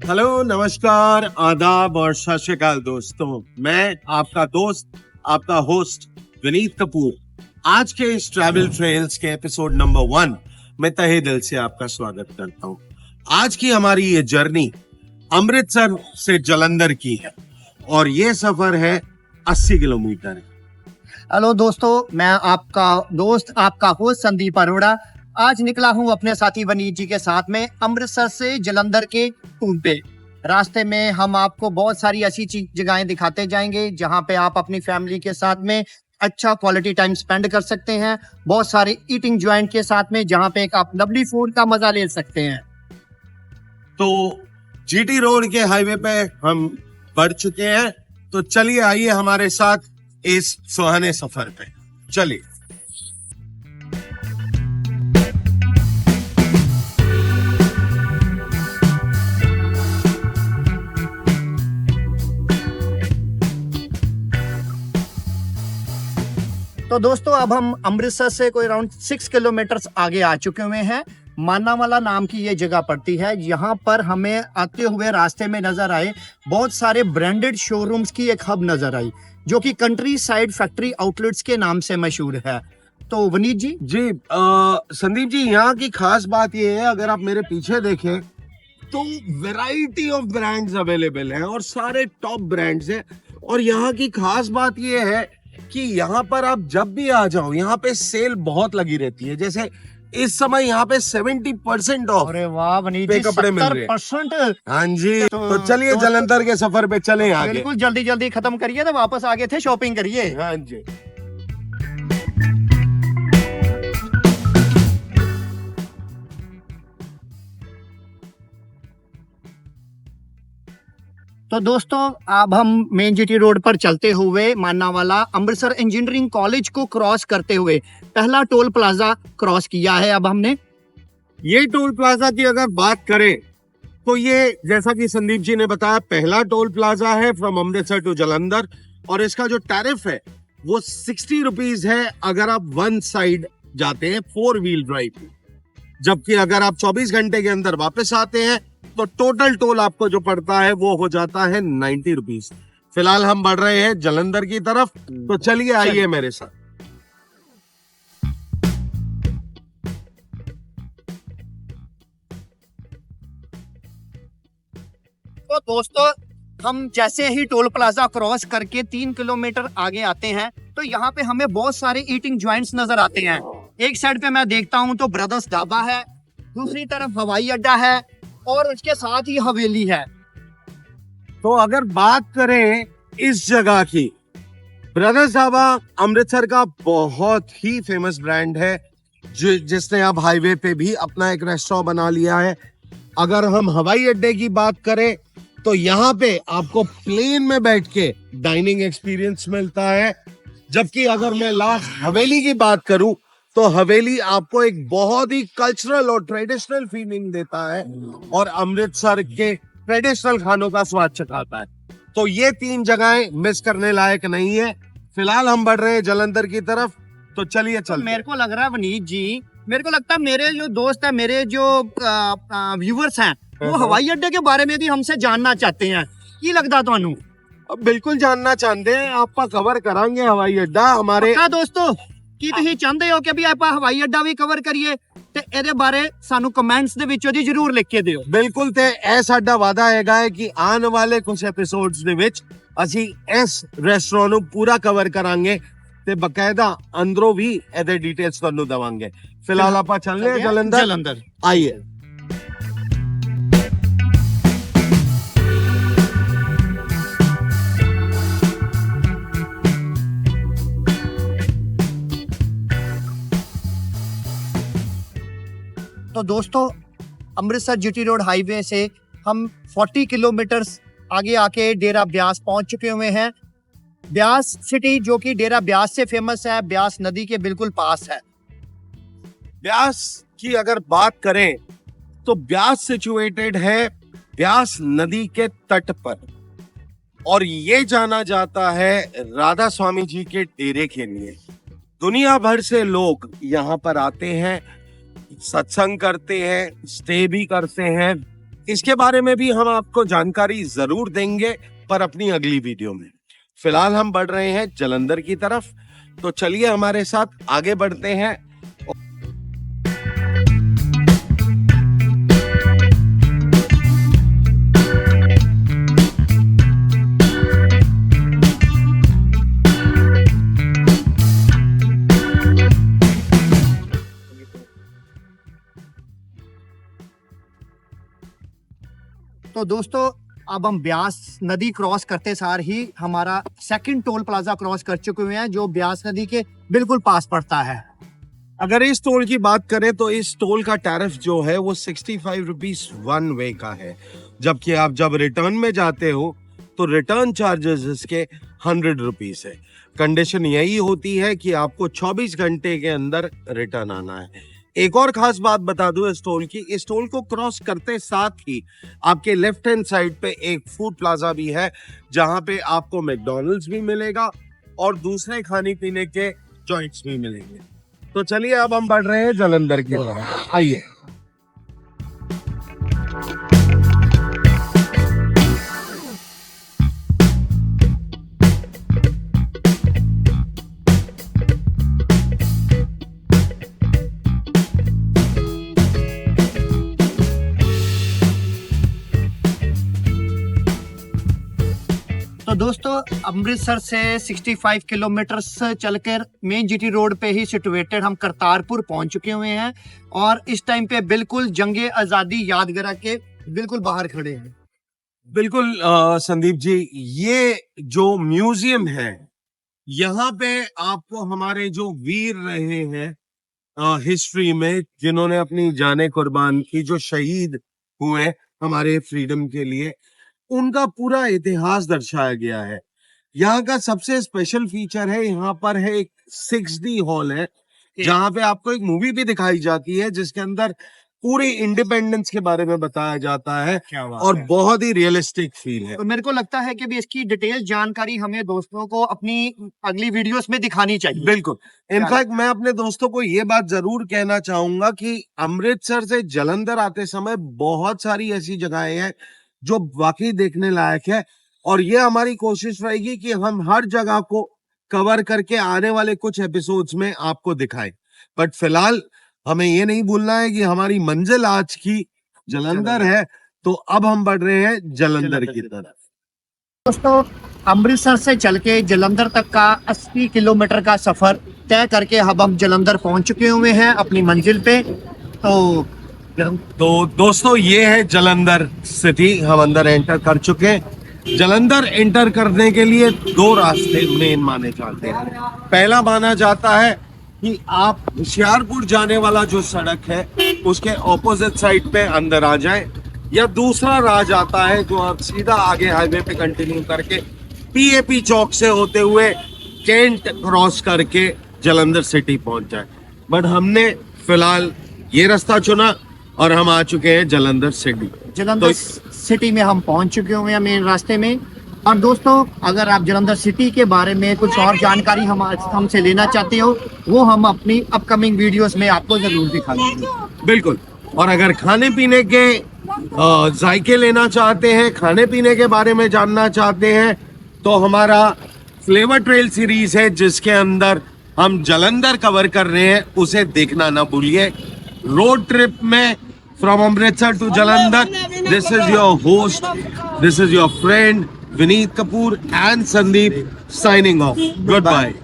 Hello, नमस्कार, आदाब और सत श्री अकाल दोस्तों। मैं आपका दोस्त, आपका होस्ट विनीत कपूर आज के इस ट्रैवल ट्रेल्स के एपिसोड नंबर 1 में तहे दिल से आपका स्वागत करता हूं। आज की हमारी ये जर्नी अमृतसर से जालंधर की है और ये सफर है 80 किलोमीटर। हेलो दोस्तों, मैं आपका दोस्त, आपका होस्ट संदीप अरोड़ा आज निकला हूं अपने साथी वनीत जी के साथ में अमृतसर से जालंधर के टूर पे। रास्ते में हम आपको बहुत सारी ऐसी जगहें दिखाते जाएंगे जहां पे आप अपनी फैमिली के साथ में अच्छा क्वालिटी टाइम स्पेंड कर सकते हैं। बहुत सारे ईटिंग जॉइंट के साथ में जहां पे एक आप लवली फूड का मजा ले सकते हैं। तो जीटी रोड के हाईवे पे हम बढ़ चुके हैं, तो चलिए आइए हमारे साथ इस सुहाने सफर पे चलिए। तो दोस्तों, अब हम अमृतसर से कोई अराउंड 6 किलोमीटर आगे आ चुके हुए हैं। मानावाला नाम की ये जगह पड़ती है। यहाँ पर हमें आते हुए रास्ते में नजर आए बहुत सारे ब्रांडेड शोरूम्स की एक हब नजर आई, जो कि कंट्री साइड फैक्ट्री आउटलेट्स के नाम से मशहूर है। तो वनीत जी संदीप जी, यहाँ की खास बात ये है, अगर आप मेरे पीछे देखें तो वैरायटी ऑफ ब्रांड्स अवेलेबल हैं और सारे टॉप ब्रांड्स हैं। और यहाँ की खास बात ये है कि यहाँ पर आप जब भी आ जाओ, यहाँ पे सेल बहुत लगी रहती है। जैसे इस समय यहाँ पे 70% ऑफ। अरे वाह वनीत जी, कपड़े मिल रहे हैं। 70%। हाँ जी, तो चलिए जालंधर के सफर पे चले आगे। बिल्कुल, जल्दी जल्दी खत्म करिए, तो वापस आगे थे शॉपिंग करिए। हाँ जी। तो दोस्तों, अब हम मेन जीटी रोड पर चलते हुए मानावाला अमृतसर इंजीनियरिंग कॉलेज को क्रॉस करते हुए पहला टोल प्लाजा क्रॉस किया है। अब हमने ये टोल प्लाजा की अगर बात करें तो ये, जैसा कि संदीप जी ने बताया, पहला टोल प्लाजा है फ्रॉम अमृतसर टू जालंधर। और इसका जो टैरिफ है वो 60 रुपीज है अगर आप वन साइड जाते हैं 4 व्हील ड्राइव। जबकि अगर आप 24 घंटे के अंदर वापस आते हैं तो टोटल टोल आपको जो पड़ता है वो हो जाता है 90 रुपीज। फिलहाल हम बढ़ रहे हैं जालंधर की तरफ, तो चलिए आइए मेरे साथ। तो दोस्तों, हम जैसे ही टोल प्लाजा क्रॉस करके 3 किलोमीटर आगे आते हैं तो यहाँ पे हमें बहुत सारे ईटिंग जॉइंट्स नजर आते हैं। एक साइड पे मैं देखता हूँ तो ब्रदर्स ढाबा है, दूसरी तरफ हवाई अड्डा है और उसके साथ ही हवेली है। तो अगर बात करें इस जगह की, ब्रदर्स ढाबा अमृतसर का बहुत ही फेमस ब्रांड है, जिसने अब हाईवे पे भी अपना एक रेस्टोरेंट बना लिया है। अगर हम हवाई अड्डे की बात करें तो यहाँ पे आपको प्लेन में बैठ के डाइनिंग एक्सपीरियंस मिलता है। जबकि अगर मैं लास्ट हवेली की बात करूं तो हवेली आपको एक बहुत ही कल्चरल और ट्रेडिशनल फीलिंग देता है और अमृतसर के ट्रेडिशनल खानों का स्वाद चखाता है। तो ये 3 जगहें मिस करने लायक नहीं है। फिलहाल हम बढ़ रहे हैं जालंधर की तरफ, तो चलिए चलते। मेरे को लग रहा है वनीत जी, मेरे को लगता है मेरे जो दोस्त है, मेरे जो व्यूअर्स हैं, वो हवाई अड्डे के बारे में भी हमसे जानना चाहते हैं। की लगता ਤੁਹਾਨੂੰ? अब बिल्कुल जानना चाहते हैं, आपका कवर करांगे हवाई अड्डा हमारे। हाँ दोस्तों, ਕੀ ਤੁਸੀਂ ਚਾਹੁੰਦੇ ਹੋ ਕਿ ਵੀ ਆਪਾਂ ਹਵਾਈ ਅੱਡਾ ਵੀ ਕਵਰ ਕਰੀਏ ਤੇ ਇਹਦੇ ਬਾਰੇ ਸਾਨੂੰ ਕਮੈਂਟਸ ਦੇ ਵਿੱਚ ਉਹਦੀ ਜਰੂਰ ਲਿਖ ਕੇ ਦਿਓ। ਬਿਲਕੁਲ, ਤੇ ਇਹ ਸਾਡਾ ਵਾਅਦਾ ਹੈਗਾ ਹੈ ਕਿ ਆਉਣ ਵਾਲੇ ਕੁਝ ਐਪੀਸੋਡਸ ਦੇ ਵਿੱਚ ਅਸੀਂ ਇਸ ਰੈਸਟੋਰੈਂਟ ਨੂੰ ਪੂਰਾ ਕਵਰ ਕਰਾਂਗੇ ਤੇ ਬਕਾਇਦਾ ਅੰਦਰੋਂ ਵੀ ਇਹਦੇ ਡਿਟੇਲਸ ਤੁਹਾਨੂੰ ਦਵਾਂਗੇ। ਫਿਲਹਾਲ ਆਪਾਂ ਚੱਲਦੇ ਹਾਂ ਜਾਲੰਧਰ। ਆइए। तो दोस्तों, अमृतसर जीटी रोड हाईवे से हम 40 किलोमीटर आगे आके डेरा ब्यास पहुंच चुके हुए हैं। ब्यास सिटी, जो कि डेरा ब्यास से फेमस है, ब्यास नदी के बिल्कुल पास है। ब्यास की अगर बात करें तो ब्यास सिचुएटेड है ब्यास नदी के तट पर और ये जाना जाता है राधा स्वामी जी के डेरे के लिए। दुनिया भर से लोग यहाँ पर आते हैं, सत्संग करते हैं, स्टे भी करते हैं, इसके बारे में भी हम आपको जानकारी जरूर देंगे, पर अपनी अगली वीडियो में। फिलहाल हम बढ़ रहे हैं जालंधर की तरफ, तो चलिए हमारे साथ आगे बढ़ते हैं। तो दोस्तों अब हम ब्यास नदी क्रॉस करते सार ही हमारा सेकंड टोल प्लाजा क्रॉस कर चुके हुए हैं, जो ब्यास नदी के बिल्कुल पास पड़ता है। अगर इस टोल की बात करें तो इस टोल का टैरिफ जो है वो 65 रुपीज वन वे का है, जबकि आप जब रिटर्न में जाते हो तो रिटर्न चार्जेस इसके 100 रुपीज है। कंडीशन यही होती है कि आपको 24 घंटे के अंदर रिटर्न आना है। एक और खास बात बता दूं इस टोल की, इस टोल को क्रॉस करते साथ ही आपके लेफ्ट हैंड साइड पे एक फूड प्लाजा भी है, जहां पे आपको मैकडॉनल्ड्स भी मिलेगा और दूसरे खाने पीने के जॉइंट्स भी मिलेंगे। तो चलिए अब हम बढ़ रहे हैं जालंधर की तरफ, आइए। तो दोस्तों अमृतसर से 65 किलोमीटर चलकर मेन जीटी रोड पे ही सिचुएटेड हम करतारपुर पहुंच चुके हुए हैं, और इस टाइम पे बिल्कुल जंगे आजादी यादगार के बिल्कुल बाहर खड़े हैं। बिल्कुल संदीप जी, ये जो म्यूजियम है यहाँ पे आपको हमारे जो वीर रहे हैं हिस्ट्री में, जिन्होंने अपनी जानें कुर्बान की, जो शहीद हुए हमारे फ्रीडम के लिए, उनका पूरा इतिहास दर्शाया गया है। यहाँ का सबसे स्पेशल फीचर है, यहाँ पर है एक 6D हॉल है, जहाँ पे आपको एक मूवी भी दिखाई जाती है जिसके अंदर पूरी इंडिपेंडेंस के बारे में बताया जाता है और बहुत ही रियलिस्टिक फील है। तो मेरे को लगता है कि भी इसकी डिटेल जानकारी हमें दोस्तों को अपनी अगली वीडियोस में दिखानी चाहिए। बिल्कुल, इनफैक्ट मैं अपने दोस्तों को ये बात जरूर कहना चाहूंगा कि अमृतसर से जालंधर आते समय बहुत सारी ऐसी जगहें हैं जो वाकई देखने लायक है, और ये हमारी कोशिश रहेगी कि हम हर जगह को कवर करके आने वाले कुछ एपिसोड्स में आपको दिखाएं। बट फिलहाल हमें ये नहीं भूलना है कि हमारी मंजिल आज की जालंधर है, तो अब हम बढ़ रहे हैं जालंधर की तरफ। दोस्तों अमृतसर से चल के जालंधर तक का 80 किलोमीटर का सफर तय करके अब हम जालंधर पहुंच चुके हुए हैं अपनी मंजिल पे। तो दोस्तों ये है जालंधर सिटी, हम अंदर एंटर कर चुके हैं। जालंधर एंटर करने के लिए दो रास्ते मेन माने जाते हैं। पहला माना जाता है कि आप होशियारपुर जाने वाला जो सड़क है उसके ऑपोजिट साइड पे अंदर आ जाएं, या दूसरा राह जाता है जो आप सीधा आगे हाईवे पे कंटिन्यू करके पीएपी चौक से होते हुए कैंट क्रॉस करके जालंधर सिटी पहुंच जाए। बट हमने फिलहाल ये रास्ता चुना और हम आ चुके हैं जालंधर सिटी। जालंधर सिटी में हम पहुंच चुके हुए हैं मेन रास्ते में। और दोस्तों अगर आप जालंधर सिटी के बारे में कुछ और जानकारी हमसे लेना चाहते हो, वो हम अपनी अपकमिंग वीडियोस में आपको जरूर दिखा देंगे। बिल्कुल, और अगर खाने पीने के जायके लेना चाहते हैं, खाने पीने के बारे में जानना चाहते हैं, तो हमारा फ्लेवर ट्रेल सीरीज है जिसके अंदर हम जालंधर कवर कर रहे हैं, उसे देखना ना भूलिए। रोड ट्रिप में from Amritsar to Jalandhar, this is your host, this is your friend Vineet Kapoor and Sandeep, signing off. Goodbye.